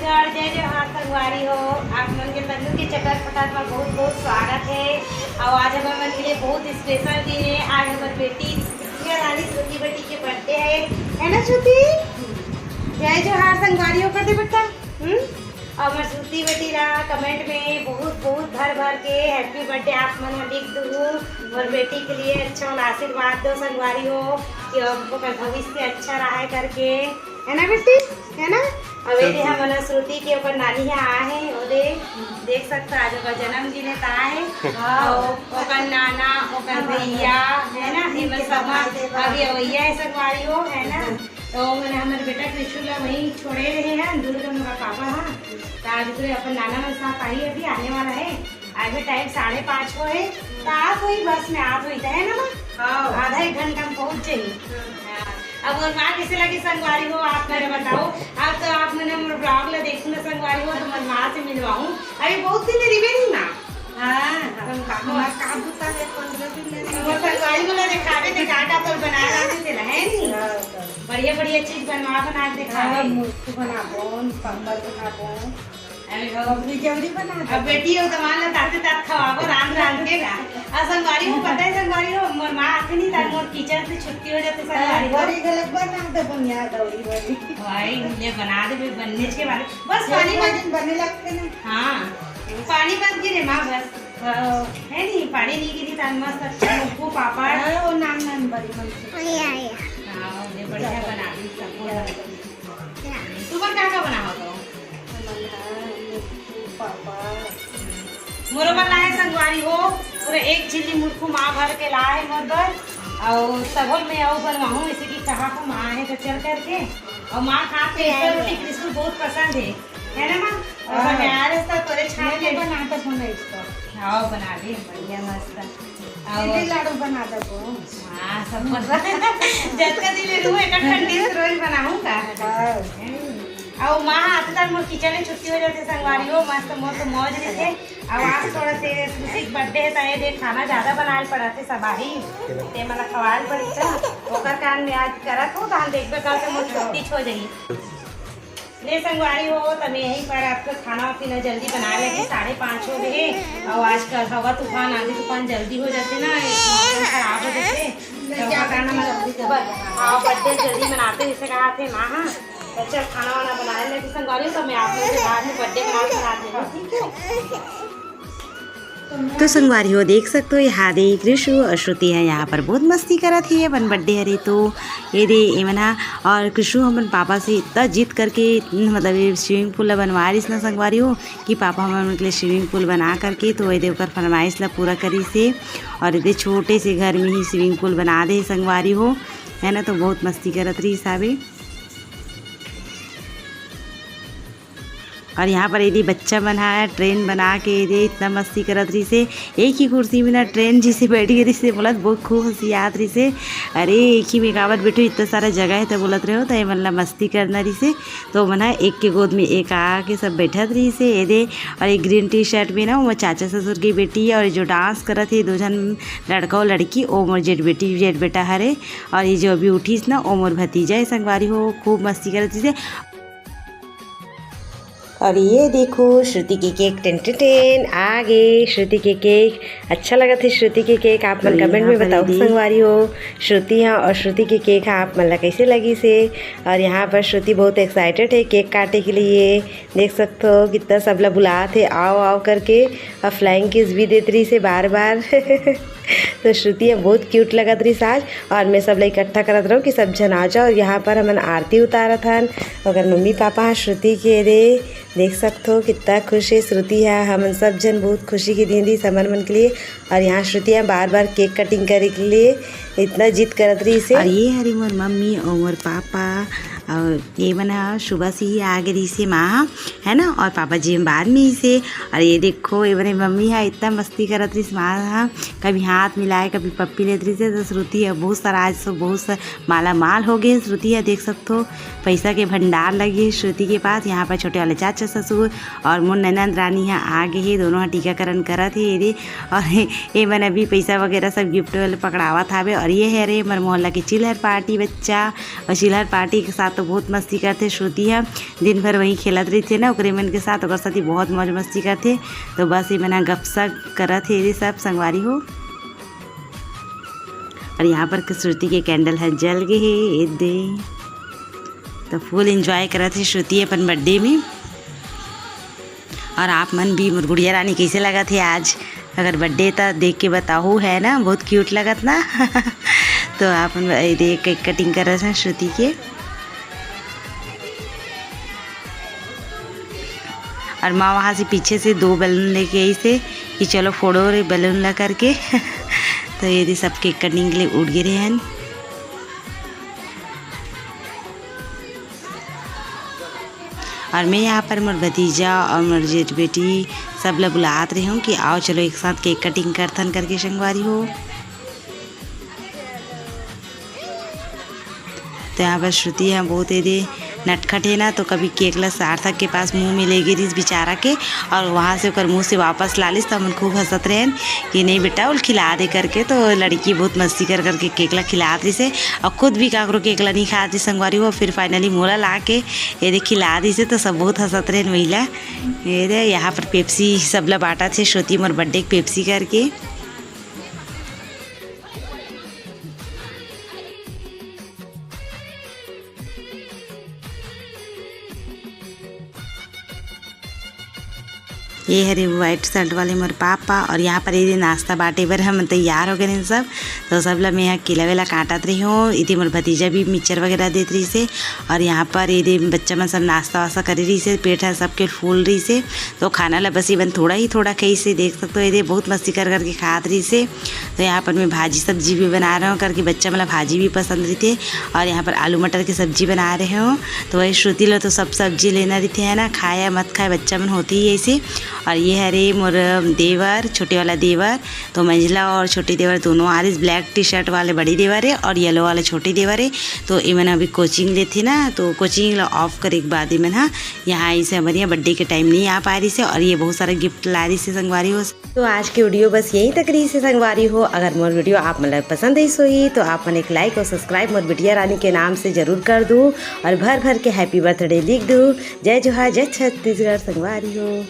छत्तीसगढ़ जय जोहार संगवारी हो। आप मन के तन्नू के चटर पटार में बहुत बहुत स्वागत है। और आज हमारे मन के लिए बहुत स्पेशल दिन है। आज हमारी बेटी रानी श्रुति बेटी के बर्थडे है ना श्रुति? जय जोहार संगवारी हो कर दे बेटा। और मैं श्रुति बेटी रहा कमेंट में बहुत बहुत भर भर के हैप्पी बर्थडे आप मन लिख दूँ और बेटी के लिए अच्छा आशीर्वाद दो संगवारी हो कि भविष्य अच्छा रहा करके, है ना बेटी, है ना? अब ये हम श्रुति के ऊपर नानी यहाँ आए हैं और देख सकते आज ओकर जन्मदिन है ता है और नाना और भैया है ना एमन सब अभी भैया है संगवारी हो, है ना? तो मैंने हमारे बेटा कृष्ण ला वहीं छोड़े रहे हैं दूर का मेरा पापा। हाँ तो आज तो अपन नाना मन साथ आई अभी आने वाला है। आज भी टाइम 5:30 को है तो आप वही बस में आप हुई है ना माँ, आधा एक घंटा में पहुँच जाइए। अब और माँ कैसे लगी संगवारी हो आप मेरे बताओ। अब तो आप मैंने ब्लॉग ला देखू ना संगवारी हो तो मैं माँ से मिलवाऊँ। अभी बहुत दिन रिवे नहीं माँ। संगवारी को दिखावे दिखाटा तो बना रहे है नहीं बढ़िया बढ़िया चीज बना दिखावे अब बेटी हो तो मान लो ताते तात खवाबो राम के का आ संगवारी हो पता है संगवारी हो मोर मां आके नहीं तार मोर किचन से छुट्टी हो जाती संगवारी हो बड़ी गलत बना दे बुनिया दौड़ी बड़ी भाई ये बना दे बनने के बाद बस पानी मत बनने लगते ना। हां पानी मत गिरे मां बस है नहीं पानी नहीं गिरी तार मस्त अच्छा को पापड़ और नान बड़ी मन से हां ये बढ़िया बना दी सब तू क्या क्या बनाओ तो मोरो बन लाए संगवारी हो पूरे एक चिल्ली मुर्खू माँ भर के लाए मोर बर और सबल में आओ बनवाऊँ इसी की कहा को माँ है तो चल करके और माँ खा के रोटी कृष्ण बहुत पसंद है ना माँ? और बनारस तो तोरे छान के बनाता होना इसको हाँ बना दे बढ़िया मस्त और लाडू बना दो। हाँ सब जब का दिले रू एक ठंडी रोज बनाऊंगा और माँ आते तक मोर किचन में छुट्टी हो जाती संगवारी हो मस्त मोर तो मौज रहते। अब आज थोड़ा से खुशी बर्थडे है तो ये देख खाना ज़्यादा बनाए पड़ाते सबाही ते मला खवाल पड़ी तो ओकर कान में आज करत हो तो देखबे कल से मोर छुट्टी हो जाइए ले संगवारी हो तो मैं यहीं पर आपका खाना पीना जल्दी बना लेंगे 5:30 हो गए और आजकल हवा तूफान आंधी तूफान जल्दी हो जाते ना खराब हो जाते बर्थडे जल्दी मनाते जैसे कहा थे माँ। हाँ अच्छा खाना वाना बनाए लेके संगवारी हो तो मैं आप लोगों के बाद में बर्थडे बना दूँगी ठीक है। तो संगवारी हो देख सकते हो यहाँ दे कृषु और श्रुति है यहाँ पर बहुत मस्ती करा थी अपन बर्थडे हरे तो ये दे एमना और कृषु हमन पापा से इतना जीत करके मतलब ये स्विमिंग पूल बनवा रही ना संगवारी हो कि पापा हमन के लिए स्विमिंग पूल बना करके तो ये देकर फरमाइश ला पूरा करी से और ये छोटे से घर में ही स्विमिंग पूल बना दे संगवारी हो, है ना? तो बहुत मस्ती करत रही हिसाबे। और यहाँ पर यदि बच्चा बनाया ट्रेन बना के यदि इतना मस्ती करत रही से एक ही कुर्सी में ना ट्रेन जिसे बैठ गई से बोलत बहुत खूब हंसी याद रही से अरे एक ही में कावत बैठो इतना सारा जगह है तो बोलत रहे हो तो ये मतलब मस्ती करना रही से तो मना एक के गोद में एक आके सब बैठत रही से ये दे। और एक ग्रीन टी शर्ट में ना वो चाचा ससुर की बेटी और जो डांस करत है 2 जन लड़का और लड़की ओ मोर जेठ बेटी जेठ बेटा हरे और ये जो अभी उठीस ना ओ मोर भतीजा है संगवारी हो खूब मस्ती करत रही से। और ये देखो श्रुति के केक टेन आ गए श्रुति के केक अच्छा लगा था श्रुति के केक आप मन कमेंट में बताओ संगवारी हो श्रुति हाँ और श्रुति के केक आप मन कैसे लगी से। और यहाँ पर श्रुति बहुत एक्साइटेड है केक काटे के लिए देख सकते हो कितना सब लोग बुला थे आओ आओ करके और फ्लाइंग किस भी देती रही से बार बार तो श्रुति बहुत क्यूट लगा रही आज और मैं सब लोग इकट्ठा करत रहूँ कि सब जन आ जाओ। और यहाँ पर हमन आरती उतारा था अगर मम्मी पापा श्रुति के रे देख सकते हो कितना खुश है श्रुति है हमन सब जन बहुत खुशी की दिन दी समन मन के लिए। और यहाँ श्रुति बार बार केक कटिंग करे के लिए इतना जिद करत रही से। और ये हरी मोर मम्मी और मोर पापा और ये बना सुबह से ही आ गई से माँ, है ना? और पापा जी बाद में ही से। और ये देखो ये बने मम्मी है इतना मस्ती करत रही माँ कभी हाथ मिलाए कभी पप्पी लेत रही से। तो श्रुति है बहुत सारा आज तो बहुत सा माला माल हो गए श्रुति है देख सकते हो पैसा के भंडार लगे श्रुति के पास। यहाँ पर छोटे वाले चाचा ससुर और मोर ननद रानी यहाँ आ गए है दोनों टीकाकरण करा थे ये। और ये मैंने अभी पैसा वगैरह सब गिफ्ट वाले पकड़ावा था। और ये है रे मर मोहल्ला की चिल्हर पार्टी बच्चा और चिल्हर पार्टी के साथ साथ तो बहुत मस्ती करते। श्रुति है दिन भर वहीं खेलत रही थे ना ओकरे मन के साथ, ओकर साथ ही बहुत मौज मस्ती करते। तो बस ये मना गपशप करत थे ये सब संगवारी हो। और यहाँ पर श्रुति के कैंडल है जल गए है दे, तो फुल एंजॉय करत थे श्रुति अपन बर्थडे में। और आप मन भी मोर गुड़िया रानी कैसे लगा थे आज, अगर बर्थडे था देख के बताओ, है ना बहुत क्यूट लगत ना। तो आप देख केक कटिंग कर रहे हैं श्रुति के। और माँ वहाँ से पीछे से 2 बैलून लेके आई से कि चलो फोड़ो रे बैलून ला करके। तो ये सब केक कटिंग के लिए उठ गिरे हैं। और मैं यहाँ पर मोर भतीजा और मोर जेठ बेटी सब लोग बुलात रही हूँ कि आओ चलो एक साथ केक कटिंग करथन करके संगवारी हो। तो यहाँ पर श्रुति है बहुत ये नटखट है ना, तो कभी केक ला सार्थक के पास मुंह में ले गिरी बेचारा के, और वहाँ से ओकर मुँह से वापस ला लिस। तो हम खूब हंसत रहे कि नहीं बेटा उल खिला दे करके। तो लड़की बहुत मस्ती कर करके केक ला खिलात रही से, और खुद भी काकरो केक ला नहीं खाती संगवारी हो। फिर फाइनली मोला ला के ये खिला दी से, तो सब बहुत हंसत रहे महिला। ये यहाँ पर पेप्सी सब ला बांटा थे श्रुति मोर बर्थडे पेप्सी करके। ये हरे वाइट शर्ट वाले मोर पापा। और यहाँ पर ये नाश्ता बाटे बर हम तैयार हो गए सब। तो सब ला मैं यहाँ केला वेला काटत रही हूँ। इधर मोर भतीजा भी मिक्सचर वगैरह देत रही से। और यहाँ पर ये बच्चा मन सब नाश्ता वास्ता करे रही से, पेट है सबके फूल रही से। तो खाना ला बस इवन थोड़ा ही थोड़ा कहीं से देख सकते हो, ये बहुत मस्ती कर करके खात रही से। तो यहाँ पर मैं भाजी सब्जी भी बना रहा हूँ करके, बच्चा मतलब भाजी भी पसंद रही थे। और यहाँ पर आलू मटर की सब्जी बना रहे हूँ। तो वही श्रुति लो तो सब सब्जी लेना रही थे, है ना, खाया मत खाए बच्चा मन होती है ऐसे। और ये हरे मोर देवर, छोटे वाला देवर। तो मंजिला और छोटी देवर दोनों आ रही, ब्लैक टी शर्ट वाले बड़ी देवर है और येलो वाले छोटी देवर है। तो इमन अभी कोचिंग लेते ना, तो कोचिंग ऑफ करे के बाद इमन हाँ यहाँ आई से हमारे यहाँ बर्थडे के टाइम नहीं आ पा रही से। और ये बहुत सारा गिफ्ट ला रही से संगवारी हो। तो आज की वीडियो बस यहीं तक रही से संगवारी हो। अगर मोर वीडियो आप मतलब पसंद आई सोई तो आप मन एक लाइक और सब्सक्राइब मोर बिटिया रानी के नाम से जरूर कर दूँ, और भर भर के हैप्पी बर्थडे लिख दूँ। जय जोहार, जय छत्तीसगढ़ संगवारी हो।